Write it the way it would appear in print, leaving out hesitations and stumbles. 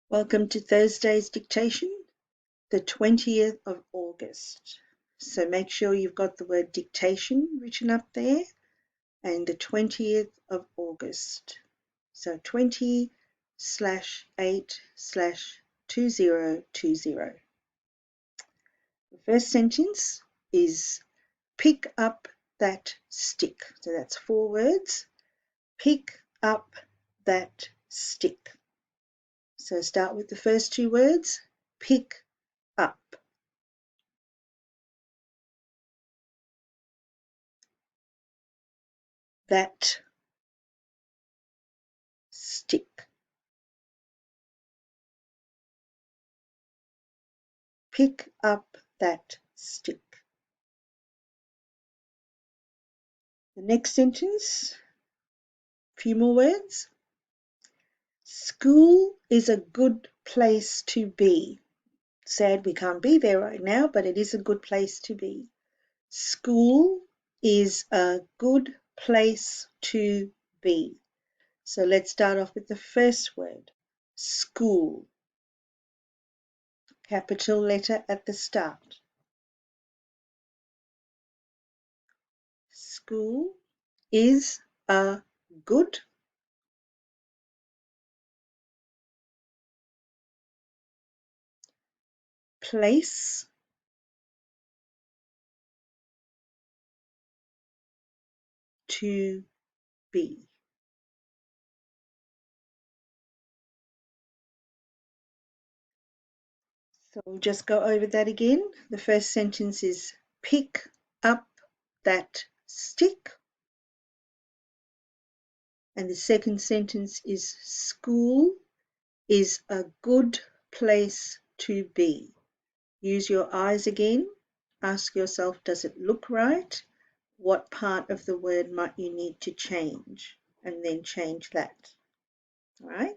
Welcome to Thursday's dictation, the 20th of August. So make sure you've got the word dictation written up there and the 20th of August. So 20/8/2020. The first sentence is pick up that stick. So that's 4 words. Pick up that stick. So start with the first 2 words. Pick up. That stick. Pick up that stick. The next sentence, a few more words. School is a good place to be. Sad we can't be there right now, but it is a good place to be. School is a good place to be. So let's start off with the first word, school. Capital letter at the start. School is a good place to be. So we'll just go over that again. The first sentence is pick up that stick. And the second sentence is school is a good place to be. Use your eyes again. Ask yourself, does it look right? What part of the word might you need to change? And then change that. All right?